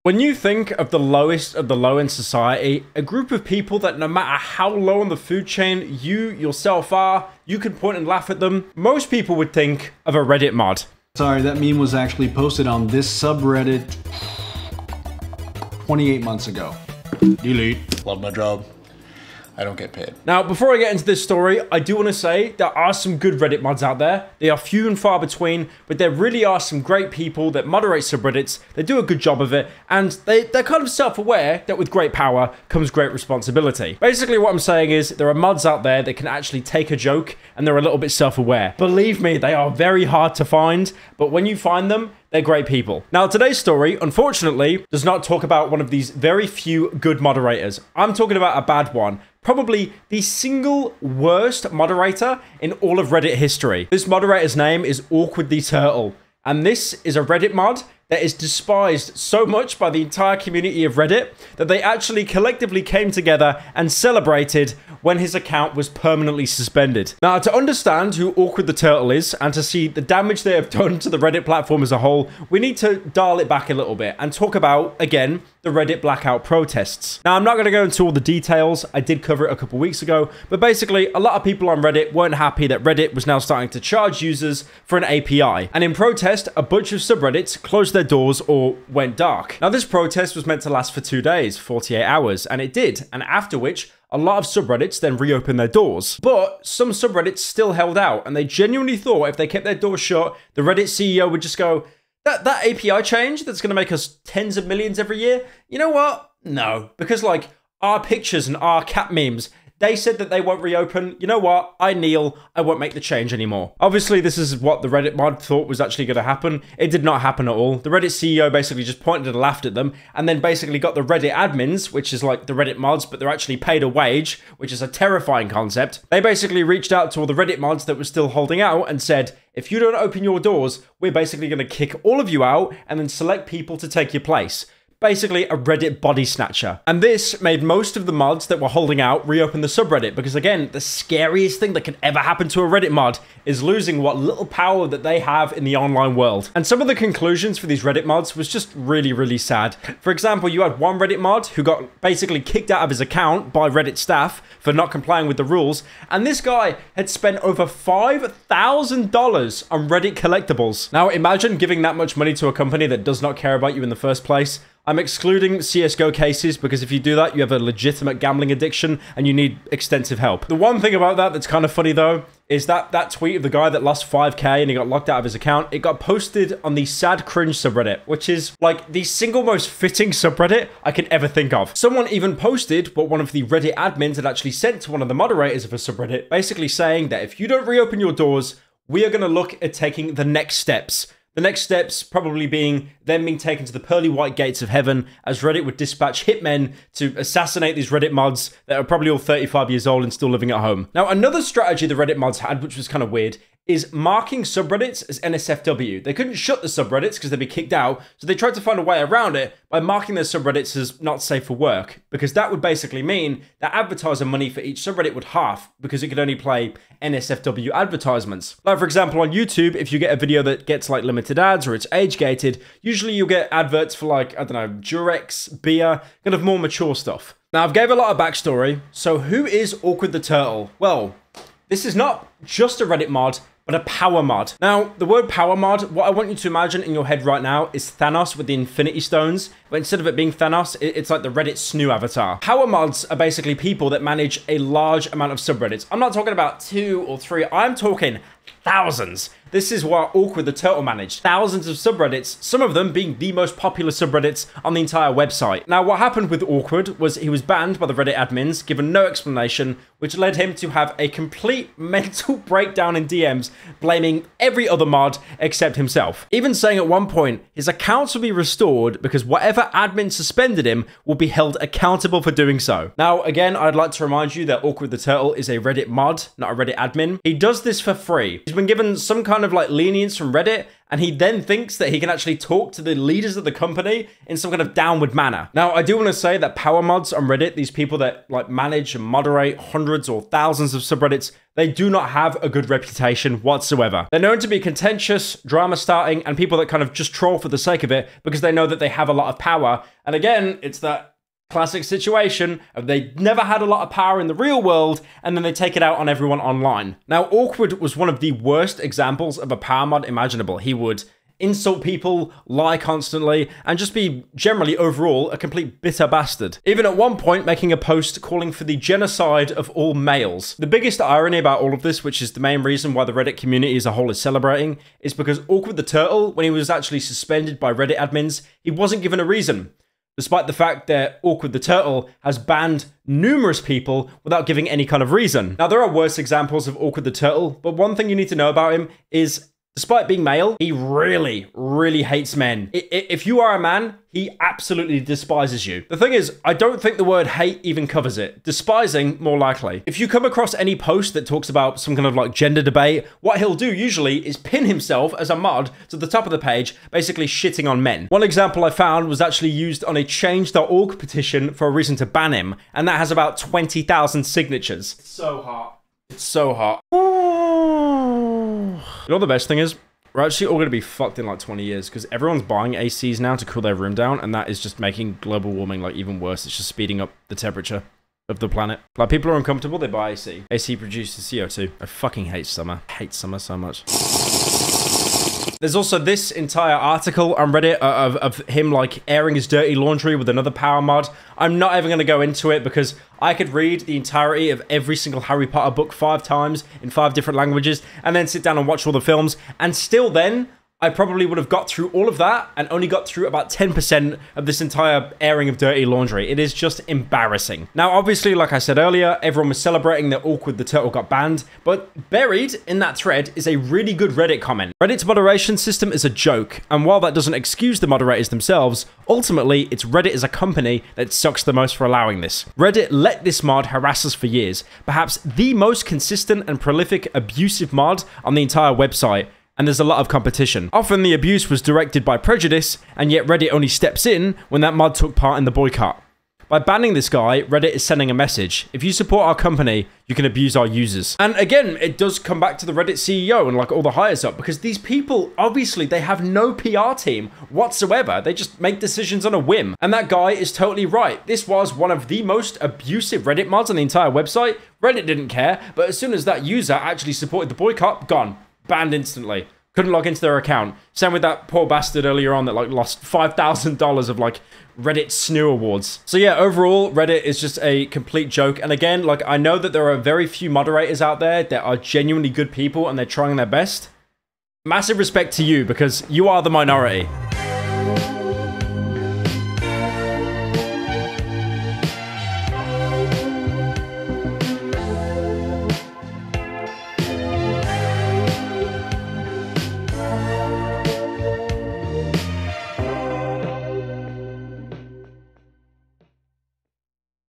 When you think of the lowest of the low in society, a group of people that no matter how low on the food chain you yourself are, you can point and laugh at them, most people would think of a Reddit mod. Sorry, that meme was actually posted on this subreddit 28 months ago. Delete. Love my job. I don't get paid. Now, before I get into this story, I do want to say there are some good Reddit mods out there. They are few and far between, but there really are some great people that moderate subreddits. They do a good job of it, and they're kind of self-aware that with great power comes great responsibility. Basically, what I'm saying is there are mods out there that can actually take a joke, and they're a little bit self-aware. Believe me, they are very hard to find, but when you find them, they're great people. Now, today's story, unfortunately, does not talk about one of these very few good moderators. I'm talking about a bad one. Probably the single worst moderator in all of Reddit history. This moderator's name is Awkward the Turtle. And this is a Reddit mod that is despised so much by the entire community of Reddit that they actually collectively came together and celebrated when his account was permanently suspended. Now, to understand who Awkward the Turtle is and to see the damage they have done to the Reddit platform as a whole, we need to dial it back a little bit and talk about, again, the Reddit blackout protests. Now, I'm not going to go into all the details. I did cover it a couple weeks ago, but basically, a lot of people on Reddit weren't happy that Reddit was now starting to charge users for an API. And in protest, a bunch of subreddits closed their doors or went dark. Now, this protest was meant to last for 2 days, 48 hours, and it did. And after which, a lot of subreddits then reopened their doors. But some subreddits still held out, and they genuinely thought if they kept their doors shut, the Reddit CEO would just go, that API change that's going to make us tens of millions every year, you know what? No. Because, like, our pictures and our cat memes, they said that they won't reopen. You know what? I kneel. I won't make the change anymore. Obviously, this is what the Reddit mod thought was actually going to happen. It did not happen at all. The Reddit CEO basically just pointed and laughed at them and then basically got the Reddit admins, which is like the Reddit mods, but they're actually paid a wage, which is a terrifying concept. They basically reached out to all the Reddit mods that were still holding out and said, if you don't open your doors, we're basically going to kick all of you out and then select people to take your place. Basically a Reddit body snatcher. And this made most of the mods that were holding out reopen the subreddit because, again, the scariest thing that can ever happen to a Reddit mod is losing what little power that they have in the online world. And some of the conclusions for these Reddit mods was just really, really sad. For example, you had one Reddit mod who got basically kicked out of his account by Reddit staff for not complying with the rules, and this guy had spent over $5,000 on Reddit collectibles. Now, imagine giving that much money to a company that does not care about you in the first place. I'm excluding CSGO cases because if you do that, you have a legitimate gambling addiction and you need extensive help. The one thing about that that's kind of funny though, is that tweet of the guy that lost 5K and he got locked out of his account, it got posted on the Sad Cringe subreddit, which is like the single most fitting subreddit I could ever think of. Someone even posted what one of the Reddit admins had actually sent to one of the moderators of a subreddit, basically saying that if you don't reopen your doors, we are going to look at taking the next steps. The next steps probably being them being taken to the pearly white gates of heaven as Reddit would dispatch hitmen to assassinate these Reddit mods that are probably all 35 years old and still living at home. Now, another strategy the Reddit mods had, which was kind of weird, is marking subreddits as NSFW. They couldn't shut the subreddits because they'd be kicked out, so they tried to find a way around it by marking their subreddits as not safe for work, because that would basically mean that advertiser money for each subreddit would half because it could only play NSFW advertisements. Like, for example, on YouTube, if you get a video that gets like limited ads or it's age-gated, usually you'll get adverts for like, I don't know, Durex, beer, kind of more mature stuff. Now, I've gave a lot of backstory, so who is Awkward the Turtle? Well, this is not just a Reddit mod, but a power mod. Now, the word power mod, what I want you to imagine in your head right now is Thanos with the Infinity Stones, but instead of it being Thanos, it's like the Reddit snoo avatar. Power mods are basically people that manage a large amount of subreddits. I'm not talking about 2 or 3, I'm talking thousands. This is what Awkward the Turtle managed. Thousands of subreddits, some of them being the most popular subreddits on the entire website. Now, what happened with Awkward was he was banned by the Reddit admins, given no explanation, which led him to have a complete mental breakdown in DMs, blaming every other mod except himself. Even saying at one point, his accounts will be restored because whatever admin suspended him will be held accountable for doing so. Now, again, I'd like to remind you that Awkward the Turtle is a Reddit mod, not a Reddit admin. He does this for free. He's been given some kind kind of like lenience from Reddit, and he then thinks that he can actually talk to the leaders of the company in some kind of downward manner. Now, I do want to say that power mods on Reddit, these people that like manage and moderate hundreds or thousands of subreddits, they do not have a good reputation whatsoever. They're known to be contentious, drama starting, and people that kind of just troll for the sake of it because they know that they have a lot of power. And again, it's that classic situation of they never had a lot of power in the real world, and then they take it out on everyone online. Now, Awkward was one of the worst examples of a power mod imaginable. He would insult people, lie constantly, and just be generally overall a complete bitter bastard. Even at one point making a post calling for the genocide of all males. The biggest irony about all of this, which is the main reason why the Reddit community as a whole is celebrating, is because Awkward the Turtle, when he was actually suspended by Reddit admins, he wasn't given a reason. Despite the fact that Awkward the Turtle has banned numerous people without giving any kind of reason. Now, there are worse examples of Awkward the Turtle, but one thing you need to know about him is, despite being male, he really, really hates men. If you are a man, he absolutely despises you. The thing is, I don't think the word hate even covers it. Despising, more likely. If you come across any post that talks about some kind of like gender debate, what he'll do usually is pin himself as a mod to the top of the page, basically shitting on men. One example I found was actually used on a change.org petition for a reason to ban him, and that has about 20,000 signatures. It's so hot. It's so hot. You know what the best thing is? We're actually all going to be fucked in like 20 years because everyone's buying ACs now to cool their room down, and that is just making global warming like even worse. It's just speeding up the temperature of the planet. Like, people are uncomfortable, they buy AC. AC produces CO2. I fucking hate summer. I hate summer so much. There's also this entire article on Reddit of him like airing his dirty laundry with another power mod. I'm not even going to go into it because I could read the entirety of every single Harry Potter book 5 times in 5 different languages and then sit down and watch all the films, and still then I probably would have got through all of that and only got through about 10% of this entire airing of dirty laundry. It is just embarrassing. Now, obviously, like I said earlier, everyone was celebrating that Awkward the Turtle got banned, but buried in that thread is a really good Reddit comment. Reddit's moderation system is a joke, and while that doesn't excuse the moderators themselves, ultimately, it's Reddit as a company that sucks the most for allowing this. Reddit let this mod harass us for years, perhaps the most consistent and prolific abusive mod on the entire website, and there's a lot of competition. Often the abuse was directed by prejudice, and yet Reddit only steps in when that mod took part in the boycott. By banning this guy, Reddit is sending a message. If you support our company, you can abuse our users. And again, it does come back to the Reddit CEO and like all the hires up, because these people, obviously, they have no PR team whatsoever. They just make decisions on a whim. And that guy is totally right. This was one of the most abusive Reddit mods on the entire website. Reddit didn't care, but as soon as that user actually supported the boycott, gone. Banned instantly. Couldn't log into their account. Same with that poor bastard earlier on that like lost $5,000 of like Reddit snoo awards. So yeah, overall, Reddit is just a complete joke. And again, like, I know that there are very few moderators out there that are genuinely good people and they're trying their best. Massive respect to you because you are the minority.